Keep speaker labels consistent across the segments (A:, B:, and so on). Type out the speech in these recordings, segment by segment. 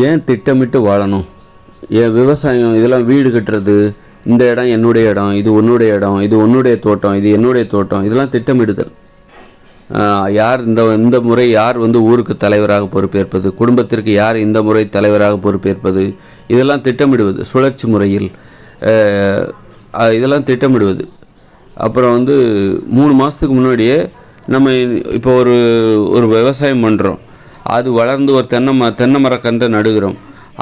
A: ஏன் திட்டமிட்டு வாழணும்? ஏன் விவசாயம் இதெல்லாம் வீடு கட்டுறது, இந்த இடம் என்னுடைய இடம், இது உன்னுடைய இடம், இது உன்னுடைய தோட்டம், இது என்னுடைய தோட்டம், இதெல்லாம் திட்டமிடுதல். யார் இந்த முறை யார் ஊருக்கு தலைவராக பொறுப்பேற்பது, குடும்பத்திற்கு யார் இந்த முறை தலைவராக பொறுப்பேற்பது, இதெல்லாம் திட்டமிடுவது. சுழற்சி முறையில் இதெல்லாம் திட்டமிடுவது. அப்புறம் 3 மாதத்துக்கு முன்னாடியே நம்ம இப்போ ஒரு விவசாயம் பண்ணுறோம். அது வளர்ந்து ஒரு தென்னை மரக்கன்றை நடுகிறோம்.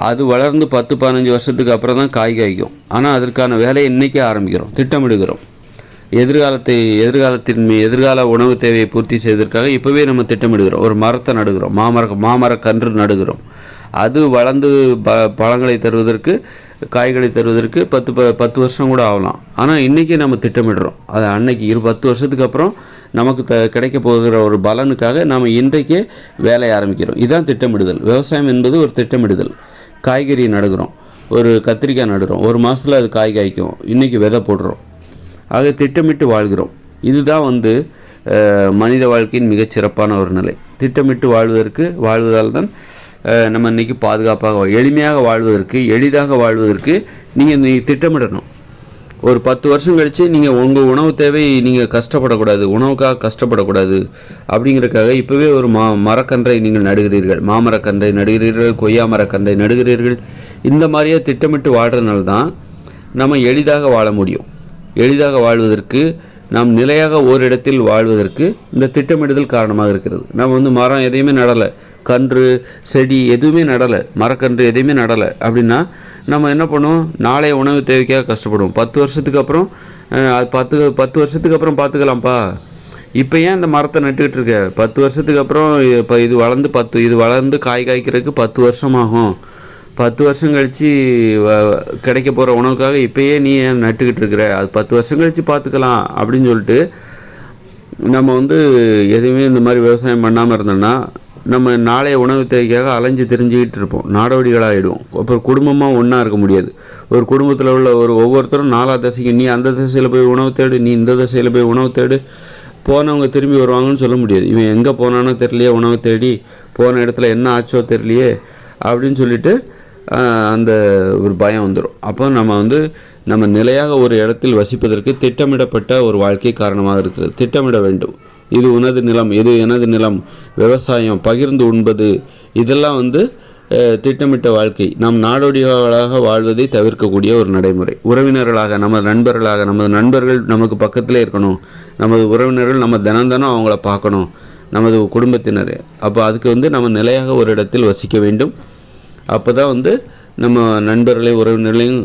A: அது வளர்ந்து 10-15 வருஷத்துக்கு அப்புறம் தான் காய் காய்க்கும். ஆனால் அதற்கான வேலையை இன்றைக்கே ஆரம்பிக்கிறோம், திட்டமிடுகிறோம். எதிர்கால உணவு தேவையை பூர்த்தி செய்வதற்காக இப்போவே நம்ம திட்டமிடுகிறோம். ஒரு மரத்தை நடுகிறோம், மாமரக்கன்று நடுகிறோம். அது வளர்ந்து பழங்களை தருவதற்கு, காய்களை தருவதற்கு 10 வருஷம் கூட ஆகலாம். ஆனால் இன்றைக்கி நம்ம திட்டமிடுறோம். அது அன்னைக்கு 10 வருஷத்துக்கு அப்புறம் நமக்கு கிடைக்க போகிற ஒரு பலனுக்காக நாம் இன்றைக்கே வேலையை ஆரம்பிக்கிறோம். இதுதான் திட்டமிடுதல். விவசாயம் என்பது ஒரு திட்டமிடுதல். காய்கறி நடுகிறோம், ஒரு கத்திரிக்காய் நடுகிறோம், 1 மாதத்தில் அது காய் காய்க்கும். இன்றைக்கி விதை போடுறோம். ஆக திட்டமிட்டு வாழ்கிறோம். இதுதான் மனித வாழ்க்கையின் மிகச்சிறப்பான ஒரு நிலை. திட்டமிட்டு வாழ்வதால் தான் நம்ம இன்றைக்கி பாதுகாப்பாக, எளிமையாக வாழ்வதற்கு, எளிதாக வாழ்வதற்கு நீங்கள் திட்டமிடணும். ஒரு 10 வருஷம் கழித்து நீங்கள் உங்கள் உணவு தேவை நீங்கள் கஷ்டப்படக்கூடாது, உணவுக்காக கஷ்டப்படக்கூடாது அப்படிங்கிறதுக்காக இப்போவே ஒரு மரக்கன்றை நீங்கள் நடுகிறீர்கள், மாமரக்கன்றை நடுகிறீர்கள், கொய்யா மரக்கன்றை நடுகிறீர்கள். இந்த மாதிரியே திட்டமிட்டு வாழ்கிறதுனால தான் நம்ம எளிதாக வாழ முடியும். எளிதாக வாழ்வதற்கு, நாம் நிலையாக ஓரிடத்தில் வாழ்வதற்கு இந்த திட்டமிடுதல் காரணமாக இருக்கிறது. நம்ம மரம் எதையுமே நடலை, கன்று செடி எதுவுமே நடலை, மரக்கன்று எதையுமே நடலை அப்படின்னா நம்ம என்ன பண்ணுவோம்? நாளைய உணவு தேவைக்காக கஷ்டப்படுவோம். 10 வருஷத்துக்கு அப்புறம் அது 10 வருஷத்துக்கு அப்புறம் பார்த்துக்கலாம்ப்பா. இப்போ ஏன் இந்த மரத்தை நட்டுக்கிட்டு இருக்க? 10 வருஷத்துக்கு அப்புறம் இப்போ இது வளர்ந்து காய் காய்க்கிறதுக்கு 10 வருஷமாகும். 10 வருஷம் கழித்து கிடைக்க போகிற உணவுக்காக இப்போயே நீ ஏன் நட்டுக்கிட்டு இருக்கிற? அது 10 வருஷம் கழித்து பார்த்துக்கலாம் அப்படின்னு சொல்லிட்டு நம்ம எதுவுமே இந்த மாதிரி விவசாயம் பண்ணாமல் இருந்தோம்னா நம்ம நாளைய உணவு தேவைக்காக அலைஞ்சு தெரிஞ்சுக்கிட்டு இருப்போம், நாடோடிகளாகிடுவோம். அப்புறம் குடும்பமாக ஒன்றா இருக்க முடியாது. ஒரு குடும்பத்தில் உள்ள ஒவ்வொருத்தரும் 4 திசைக்கு, நீ அந்த திசையில் போய் உணவு தேடு, நீ இந்த திசையில் போய் உணவு தேடு, போனவங்க திரும்பி வருவாங்கன்னு சொல்ல முடியாது. இவன் எங்கே போனானோ தெரியலையே, உணவு தேடி போன இடத்துல என்ன ஆச்சோ தெரியலையே அப்படின்னு சொல்லிட்டு அந்த ஒரு பயம் வந்துடும். அப்போ நம்ம நிலையாக ஒரு இடத்தில் வசிப்பதற்கு திட்டமிடப்பட்ட ஒரு வாழ்க்கை காரணமாக இருக்கிறது. திட்டமிட வேண்டும். இது உனது நிலம், இது எனது நிலம், விவசாயம், பகிர்ந்து உண்பது, இதெல்லாம் திட்டமிட்ட வாழ்க்கை. நாம் நாடோடிகளாக வாழ்வதை தவிர்க்கக்கூடிய ஒரு நடைமுறை. உறவினர்களாக, நமது நண்பர்கள் நமக்கு பக்கத்திலே இருக்கணும். நமது உறவினர்கள் நம்ம தினம் அவங்கள பார்க்கணும், நமது குடும்பத்தினர். அப்போ அதுக்கு நம்ம நிலையாக ஒரு இடத்தில் வசிக்க வேண்டும். அப்போ தான் நம்ம நண்பர்களையும் உறவினர்களையும்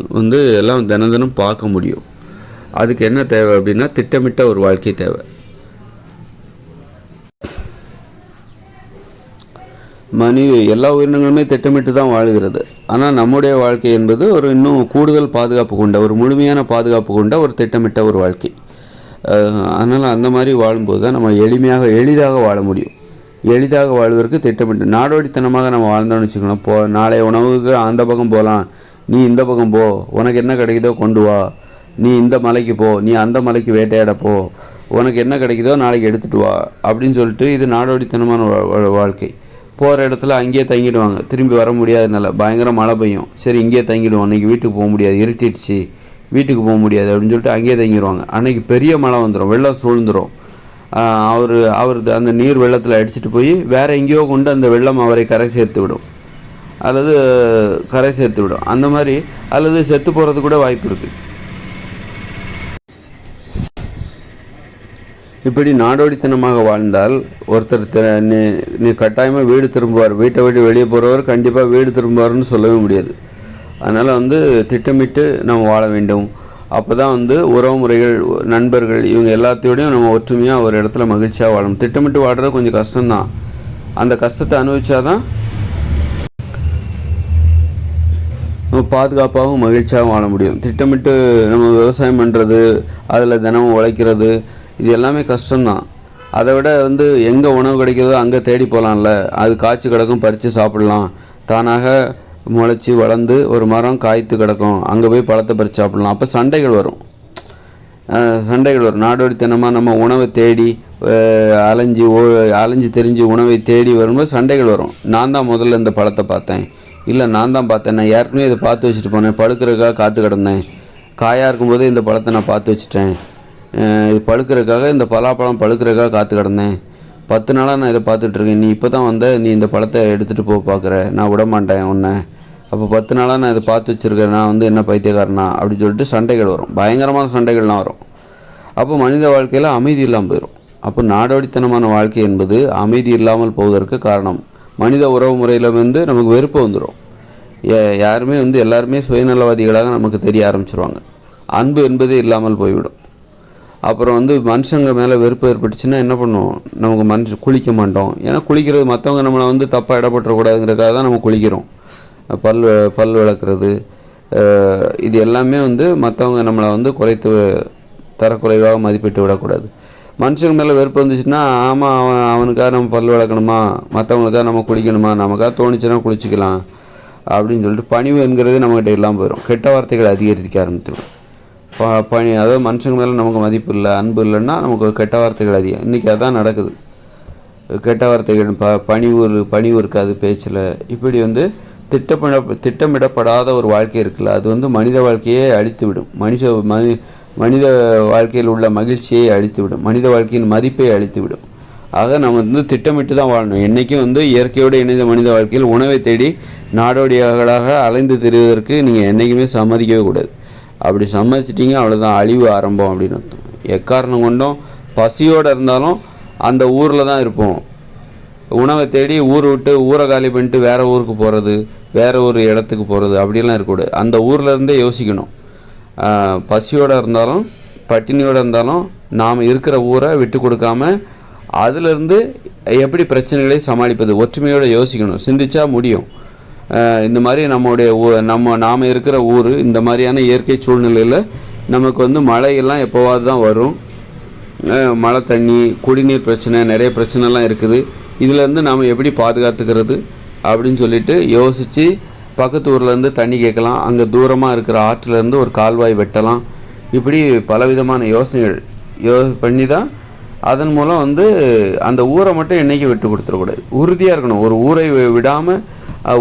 A: எல்லாம் தினம் பார்க்க முடியும். அதுக்கு என்ன தேவை அப்படின்னா திட்டமிட்ட ஒரு வாழ்க்கை தேவை. எல்லா உயிரினங்களுமே திட்டமிட்டு தான் வாழ்கிறது. ஆனால் நம்முடைய வாழ்க்கை என்பது ஒரு இன்னும் கூடுதல் பாதுகாப்பு கொண்ட, ஒரு முழுமையான பாதுகாப்பு கொண்ட ஒரு திட்டமிட்ட ஒரு வாழ்க்கை. அதனால் அந்த மாதிரி வாழும்போது தான் நம்ம எளிதாக வாழ முடியும். எளிதாக வாழ்வதற்கு திட்டமிட்டு, நாடோடித்தனமாக நம்ம வாழ்ந்தோம்னு வச்சுக்கணும். நாளைய உணவுக்கு அந்த பக்கம் போகலாம், நீ இந்த பக்கம் போ, உனக்கு என்ன கிடைக்குதோ கொண்டு வா, நீ இந்த மலைக்கு போ, நீ அந்த மலைக்கு வேட்டையாட போ, உனக்கு என்ன கிடைக்குதோ நாளைக்கு எடுத்துகிட்டு வா அப்படின்னு சொல்லிட்டு இது நாடோடித்தனமான வாழ்க்கை. போகிற இடத்துல அங்கேயே தங்கிடுவாங்க. திரும்பி வர முடியாதனால பயங்கர மழை பெய்யும். சரி இங்கேயே தங்கிடுவோம், அன்றைக்கி வீட்டுக்கு போக முடியாது, இருட்டிடுச்சு, வீட்டுக்கு போக முடியாது அப்படின்னு சொல்லிட்டு அங்கேயே தங்கிடுவாங்க. அன்றைக்கி பெரிய மழை வந்துடும், வெள்ளம் சூழ்ந்துடும். அவர் அந்த நீர் வெள்ளத்தில் அடிச்சுட்டு போய் வேறு எங்கேயோ கொண்டு அந்த வெள்ளம் அவரை கரை சேர்த்து விடும். அந்த மாதிரி அல்லது செத்து போகிறது கூட வாய்ப்பு இருக்குது. இப்படி நாடோடித்தனமாக வாழ்ந்தால் ஒருத்தர் நீ கட்டாயமாக வீடு திரும்புவார், வீட்டை விட்டு வெளியே போகிறவர் கண்டிப்பாக வீடு திரும்புவார்னு சொல்லவே முடியாது. அதனால் திட்டமிட்டு நம்ம வாழ வேண்டும். அப்போ தான் உறவு முறைகள், நண்பர்கள், இவங்க எல்லாத்தையோடையும் நம்ம ஒற்றுமையாக ஒரு இடத்துல மகிழ்ச்சியாக வாழணும். திட்டமிட்டு வாழ்கிறது கொஞ்சம் கஷ்டம்தான். அந்த கஷ்டத்தை அனுபவிச்சாதான் நம்ம பாதுகாப்பாகவும் மகிழ்ச்சியாகவும் வாழ முடியும். திட்டமிட்டு நம்ம விவசாயம் பண்ணுறது, அதில் தினமும் உழைக்கிறது, இது எல்லாமே கஷ்டம்தான். அதை விட எங்கே உணவு கிடைக்கிறதோ அங்கே தேடி போகலாம்ல, அது காய்ச்சி கிடக்கும், பறித்து சாப்பிட்லாம். தானாக முளைச்சி வளர்ந்து ஒரு மரம் காய்த்து கிடக்கும், அங்கே போய் பழத்தை பறித்து சாப்பிட்லாம். அப்போ சண்டைகள் வரும். நாடோடித்தனமாக நம்ம உணவை தேடி அலைஞ்சு தெரிஞ்சு உணவை தேடி வரும்போது சண்டைகள் வரும். நான் தான் முதல்ல இந்த பழத்தை பார்த்தேன், இல்லை நான் தான் பார்த்தேன், நான் ஏற்கனவே இதை பார்த்து வச்சுட்டு போனேன், பழுக்கிறதுக்காக காற்று கிடந்தேன், காயாக இருக்கும்போதே இந்த பழத்தை நான் பார்த்து வச்சுட்டேன், இது பழுக்கிறதுக்காக இந்த பலாப்பழம் பழுக்கிறதுக்காக காற்று கிடந்தேன், 10 நாளாக நான் இதை பார்த்துட்ருக்கேன், நீ இப்போ தான் வந்த, நீ இந்த பழத்தை எடுத்துகிட்டு போக பார்க்குற, நான் விட மாட்டேன் உன்னை, அப்போ 10 நாளாக நான் இதை பார்த்து வச்சுருக்கேன், நான் வந்து என்ன பைத்தியக்காரனா அப்படின்னு சொல்லிட்டு சண்டைகள் வரும், பயங்கரமான சண்டைகள்லாம் வரும். அப்போ மனித வாழ்க்கையில் அமைதி இல்லாமல் போயிடும். அப்போ நாடோடித்தனமான வாழ்க்கை என்பது அமைதி இல்லாமல் போவதற்கு காரணம். மனித உறவு முறையில் வந்து நமக்கு வெறுப்பு வந்துடும். யாருமே வந்து எல்லாருமே சுயநலவாதிகளாக நமக்கு தெரிய ஆரம்பிச்சிருவாங்க. அன்பு என்பதே இல்லாமல் போய்விடும். அப்புறம் வந்து மனுஷங்க மேலே வெறுப்பு ஏற்பட்டுச்சுன்னா என்ன பண்ணுவோம், நமக்கு குளிக்க மாட்டோம். ஏன்னா குளிக்கிறது மற்றவங்க நம்மளை வந்து தப்பாக இடப்பட்டுறக்கூடாதுங்கிறதுக்காக தான் நம்ம குளிக்கிறோம். பல் விளக்குறது, இது எல்லாமே வந்து மற்றவங்க நம்மளை வந்து தரக்குறைவாக மதிப்பிட்டு விடக்கூடாது. மனுஷங்க மேலே வெறுப்பு வந்துச்சுன்னா, ஆமாம் அவனுக்காக நம்ம பல் விளக்கணுமா, மற்றவங்களுக்காக நம்ம குளிக்கணுமா, நமக்காக தோணுச்சுன்னா குளிச்சிக்கலாம் அப்படின்னு சொல்லிட்டு பணிவு என்கிறது நம்மகிட்ட இல்லாமல் போயிடும். கெட்ட வார்த்தைகளை அதிகரிக்க ஆரம்பிச்சிடும். அதாவது மனுஷங்க மேலே நமக்கு மதிப்பு இல்லை, அன்பு இல்லைன்னா நமக்கு கெட்ட வார்த்தைகள் அதிகம். இன்றைக்கி அதான் நடக்குது. கெட்ட வார்த்தைகள், பணிவு இருக்காது பேச்சில். இப்படி வந்து திட்டமிடப்படாத ஒரு வாழ்க்கை இருக்குல்ல, அது வந்து மனித வாழ்க்கையே அழித்துவிடும். மனித வாழ்க்கையில் உள்ள மகிழ்ச்சியை அழித்துவிடும், மனித வாழ்க்கையின் மதிப்பை அழித்துவிடும். ஆக நம்ம வந்து திட்டமிட்டு தான் வாழணும். என்றைக்கும் வந்து இயற்கையோடு இணைந்த மனித வாழ்க்கையில் உணவை தேடி நாடோடிகளாக அலைந்து திரிவதற்கு நீங்கள் என்றைக்குமே சம்மதிக்கவே கூடாது. அப்படி சம்மதிச்சிட்டிங்க, அவ்வளோதான், அழிவு ஆரம்பம் அப்படின்னு அர்த்தம். எக்காரணம் கொண்டும் பசியோடு இருந்தாலும் அந்த ஊரில் தான் இருப்போம். உணவை தேடி ஊரை காலி பண்ணிட்டு வேறு ஊருக்கு போகிறது, வேறு ஒரு இடத்துக்கு போகிறது அப்படிலாம் இருக்கக்கூடாது. அந்த ஊரில் இருந்தே யோசிக்கணும். பசியோடு இருந்தாலும் பட்டினியோடு இருந்தாலும் நாம் இருக்கிற ஊரை விட்டு கொடுக்காம அதிலிருந்து எப்படி பிரச்சனைகளை சமாளிப்பது, ஒற்றுமையோடு யோசிக்கணும். சிந்திச்சா முடியும். இந்த மாதிரி நாம் இருக்கிற ஊர் இந்த மாதிரியான இயற்கை சூழ்நிலையில் நமக்கு வந்து மழையெல்லாம் எப்போவாது தான் வரும். மழை தண்ணி, குடிநீர் பிரச்சனை, நிறைய பிரச்சனைலாம் இருக்குது. இதிலேருந்து நாம் எப்படி பாதுகாத்துக்கிறது அப்படின்னு சொல்லிட்டு யோசித்து பக்கத்து ஊர்லேருந்து தண்ணி கேட்கலாம், அங்கே தூரமாக இருக்கிற ஆற்றிலேருந்து ஒரு கால்வாய் வெட்டலாம். இப்படி பலவிதமான யோசனைகள் பண்ணி தான் அதன் மூலம் வந்து அந்த ஊரை மட்டும் என்றைக்கும் விட்டு கொடுத்துடக்கூடாது. உறுதியாக இருக்கணும். ஒரு ஊரை விடாமல்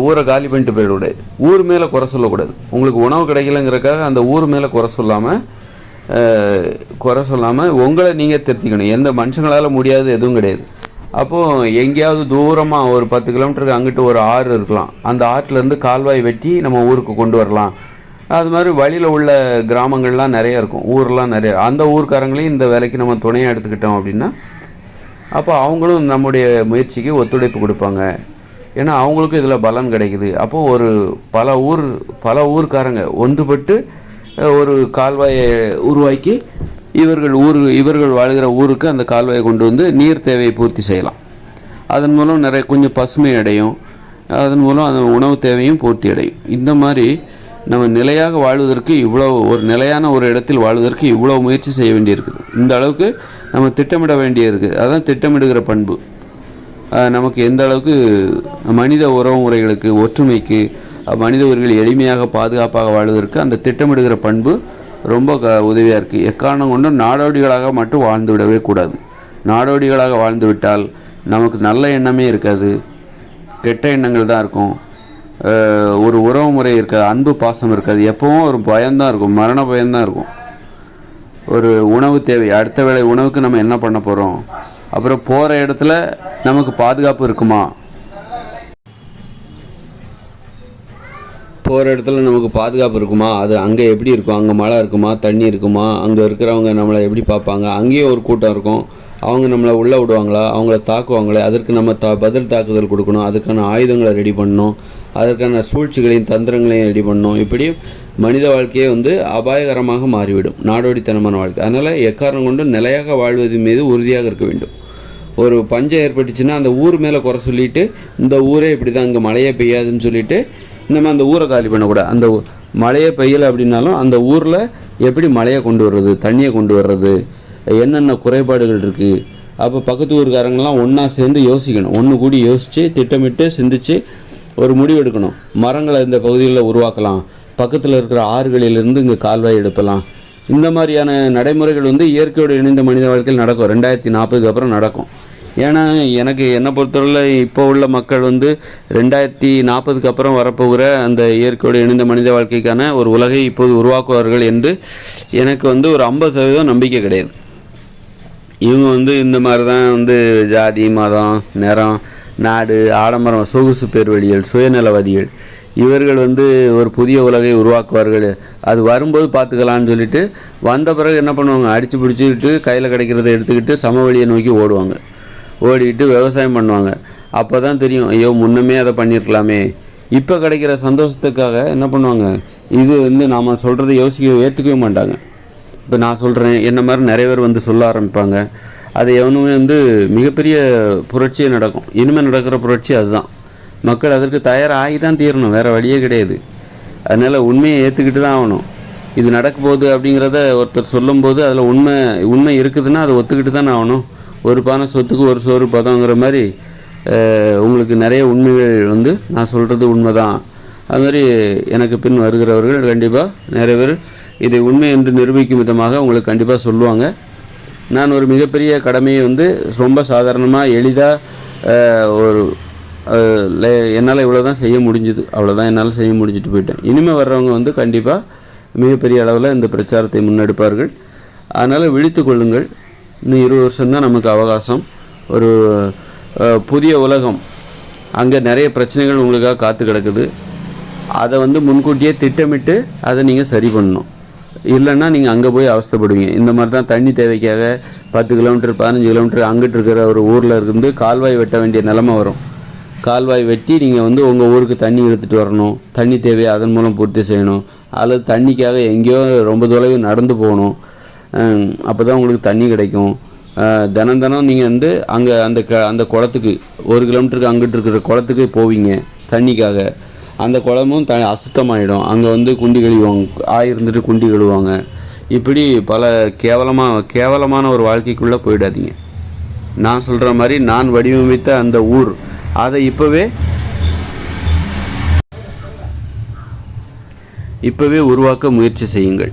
A: ஊரை காலி பண்ணிட்டு போயிடக்கூடாது. ஊர் மேலே குறை சொல்லக்கூடாது. உங்களுக்கு உணவு கிடைக்கலங்கிறக்காக அந்த ஊர் மேலே குறை சொல்லாமல் உங்களை நீங்கள் திருத்திக்கணும். எந்த மனுஷங்களால் முடியாது எதுவும் கிடையாது. அப்போது எங்கேயாவது தூரமாக ஒரு 10 கிலோமீட்டருக்கு அங்கிட்டு ஒரு ஆறு இருக்கலாம், அந்த ஆற்றிலேருந்து கால்வாய் வெட்டி நம்ம ஊருக்கு கொண்டு வரலாம். அது மாதிரி வழியில் உள்ள கிராமங்கள்லாம் நிறையா இருக்கும், ஊர்லாம் நிறையா. அந்த ஊர்க்காரங்களையும் இந்த வேலைக்கு நம்ம துணையாக எடுத்துக்கிட்டோம் அப்படின்னா அப்போ அவங்களும் நம்முடைய முயற்சிக்கு ஒத்துழைப்பு கொடுப்பாங்க. ஏன்னா அவங்களுக்கும் இதில் பலன் கிடைக்குது. அப்போது பல ஊர்க்காரங்க ஒன்றுபட்டு ஒரு கால்வாயை உருவாக்கி இவர்கள் வாழ்கிற ஊருக்கு அந்த கால்வாயை கொண்டு வந்து நீர் தேவையை பூர்த்தி செய்யலாம். அதன் மூலம் கொஞ்சம் பசுமை அடையும். அதன் மூலம் அந்த உணவு தேவையும் பூர்த்தி அடையும். இந்த மாதிரி நம்ம நிலையாக வாழ்வதற்கு ஒரு நிலையான ஒரு இடத்தில் வாழ்வதற்கு இவ்வளோ முயற்சி செய்ய வேண்டியிருக்குது. இந்த அளவுக்கு நம்ம திட்டமிட வேண்டியிருக்கு. அதான் திட்டமிடுகிற பண்பு. நமக்கு எந்த அளவுக்கு மனித உறவு முறைகளுக்கு, ஒற்றுமைக்கு, மனித உரிமைகள் எளிமையாக பாதுகாப்பாக வாழ்வதற்கு அந்த திட்டமிடுகிற பண்பு ரொம்ப உதவியாக இருக்குது. எக்காரணம் கொண்டும் நாடோடிகளாக மட்டும் வாழ்ந்து விடவே கூடாது. நாடோடிகளாக வாழ்ந்து விட்டால் நமக்கு நல்ல எண்ணமே இருக்காது, கெட்ட எண்ணங்கள் தான் இருக்கும். ஒரு உறவு முறை இருக்காது, அன்பு பாசம் இருக்காது. எப்பவும் ஒரு பயம்தான் இருக்கும், மரண பயம்தான் இருக்கும். ஒரு உணவு தேவை, அடுத்த வேளை உணவுக்கு நம்ம என்ன பண்ண போகிறோம், அப்புறம் போகிற இடத்துல நமக்கு பாதுகாப்பு இருக்குமா, போகிற இடத்துல நமக்கு பாதுகாப்பு இருக்குமா, அது அங்கே எப்படி இருக்கும், அங்கே மழை இருக்குமா, தண்ணி இருக்குமா, அங்கே இருக்கிறவங்க நம்மளை எப்படி பார்ப்பாங்க, அங்கேயும் ஒரு கூட்டம் இருக்கும், அவங்க நம்மளை உள்ளே விடுவாங்களா, அவங்கள தாக்குவாங்களே, அதற்கு நம்ம பதில் தாக்குதல் கொடுக்கணும், அதுக்கான ஆயுதங்களை ரெடி பண்ணணும், அதற்கான சூழ்ச்சிகளையும் தந்திரங்களையும் ரெடி பண்ணணும். இப்படி மனித வாழ்க்கையே வந்து அபாயகரமாக மாறிவிடும், நாடோடித்தனமான வாழ்க்கை. அதனால் எக்காரணம் கொண்டு நிலையாக வாழ்வது மீது உறுதியாக இருக்க வேண்டும். ஒரு பஞ்சம் ஏற்பட்டுச்சுன்னா அந்த ஊர் மேலே குறை சொல்லிவிட்டு இந்த ஊரே இப்படி தான், இங்கே மழையே பெய்யாதுன்னு சொல்லிவிட்டு நம்ம அந்த ஊரை காலி பண்ணக்கூடாது. அந்த மழையே பெய்யலை அப்படின்னாலும் அந்த ஊரில் எப்படி மழையை கொண்டு வர்றது, தண்ணியை கொண்டு வர்றது, என்னென்ன குறைபாடுகள் இருக்குது. அப்போ பக்கத்து ஊருக்காரங்களாம் ஒன்றா சேர்ந்து யோசிக்கணும், ஒன்று கூடி யோசித்து திட்டமிட்டு சிந்தித்து ஒரு முடிவு எடுக்கணும். மரங்களை இந்த பகுதிகளில் உருவாக்கலாம், பக்கத்தில் இருக்கிற ஆறுகளிலிருந்து இங்கே கால்வாய் எடுப்பலாம். இந்த மாதிரியான நடைமுறைகள் வந்து இயற்கையோடு இணைந்த மனித வாழ்க்கையில் நடக்கும். 2040க்கு அப்புறம் நடக்கும். ஏன்னா எனக்கு என்னை பொறுத்தவரை இப்போ உள்ள மக்கள் வந்து 2040க்கு அப்புறம் வரப்போகிற அந்த இயற்கையோடு இணைந்த மனித வாழ்க்கைக்கான ஒரு உலகை இப்போது உருவாக்குவார்கள் என்று எனக்கு வந்து ஒரு 50% நம்பிக்கை கிடையாது. இவங்க வந்து இந்த மாதிரி தான் வந்து ஜாதி மதம் நிறம் நாடு ஆடம்பரம் சொகுசு பேர்வழிகள் சுயநலவாதிகள் இவர்கள் வந்து ஒரு புதிய உலகை உருவாக்குவார்கள், அது வரும்போது பார்த்துக்கலான்னு சொல்லிட்டு வந்த பிறகு என்ன பண்ணுவாங்க, அடித்து பிடிச்சிக்கிட்டு கையில் கிடைக்கிறத எடுத்துக்கிட்டு சமவெளியை நோக்கி ஓடிக்கிட்டு விவசாயம் பண்ணுவாங்க. அப்போ தான் தெரியும், ஐயோ முன்னமே அதை பண்ணியிருக்கலாமே. இப்போ கிடைக்கிற சந்தோஷத்துக்காக என்ன பண்ணுவாங்க, இது வந்து நாம் சொல்கிறத ஏற்றுக்கவே மாட்டாங்க. இப்போ நான் சொல்கிறேன், என்ன மாதிரி நிறைய பேர் வந்து சொல்ல ஆரம்பிப்பாங்க. அது எவனுமே வந்து மிகப்பெரிய புரட்சியே நடக்கும். இனிமேல் நடக்கிற புரட்சி அதுதான். மக்கள் அதற்கு தயாராகி தான் தீரணும், வேறு வழியே கிடையாது. அதனால் உண்மையை ஏற்றுக்கிட்டு தான் ஆகணும். இது நடக்க போகுது அப்படிங்கிறத ஒருத்தர் சொல்லும்போது அதில் உண்மை இருக்குதுன்னா அதை ஒத்துக்கிட்டு தான் ஆகணும். ஒரு பானை சொத்துக்கு ஒரு சோறு பதங்கிற மாதிரி உங்களுக்கு நிறைய உண்மைகள் வந்து நான் சொல்கிறது உண்மை தான். அதுமாதிரி எனக்கு பின் வருகிறவர்கள் கண்டிப்பாக நிறைய பேர் இதை உண்மை என்று நிரூபிக்கும் விதமாக உங்களுக்கு கண்டிப்பாக சொல்லுவாங்க. நான் ஒரு மிகப்பெரிய கடமையை வந்து ரொம்ப சாதாரணமாக எளிதாக ஒரு என்னால் இவ்வளோ தான் செய்ய முடிஞ்சுது, அவ்வளோதான் என்னால் செய்ய முடிஞ்சிட்டு போயிட்டேன். இனிமேல் வர்றவங்க வந்து கண்டிப்பாக மிகப்பெரிய அளவில் இந்த பிரச்சாரத்தை முன்னெடுப்பார்கள். அதனால் விழித்து கொள்ளுங்கள். இன்னும் 20 வருஷம்தான் நமக்கு அவகாசம். ஒரு புதிய உலகம், அங்கே நிறைய பிரச்சனைகள் உங்களுக்காக காத்து கிடக்குது. அதை வந்து முன்கூட்டியே திட்டமிட்டு அதை நீங்கள் சரி பண்ணணும். இல்லைன்னா நீங்கள் அங்கே போய் அவஸ்தைப்படுவீங்க. இந்த மாதிரி தான் தண்ணி தேவைக்காக 10 கிலோமீட்டர் 15 கிலோமீட்டர் அங்கிட்டு இருக்கிற ஒரு ஊரில் இருந்து கால்வாய் வெட்ட வேண்டிய நிலைமை வரும். கால்வாய் வெட்டி நீங்கள் வந்து உங்கள் ஊருக்கு தண்ணி எடுத்துகிட்டு வரணும், தண்ணி தேவையை அதன் மூலம் பூர்த்தி செய்யணும். அல்லது தண்ணிக்காக எங்கேயோ ரொம்ப தொலைவு நடந்து போகணும், அப்போ தான் உங்களுக்கு தண்ணி கிடைக்கும். தினம் நீங்கள் வந்து அங்கே அந்த குளத்துக்கு 1 கிலோமீட்டருக்கு அங்கிட்டு இருக்கிற குளத்துக்கு போவீங்க தண்ணிக்காக. அந்த குளமும் அசுத்தமாகிடும். அங்கே வந்து குண்டி கழுவுவாங்க, இருந்துட்டு குண்டி கழுவுவாங்க. இப்படி பல கேவலமான ஒரு வாழ்க்கைக்குள்ளே போயிடாதீங்க. நான் சொல்கிற மாதிரி நான் வடிவமைத்த அந்த ஊர், அதை இப்போவே உருவாக்க முயற்சி செய்யுங்கள்.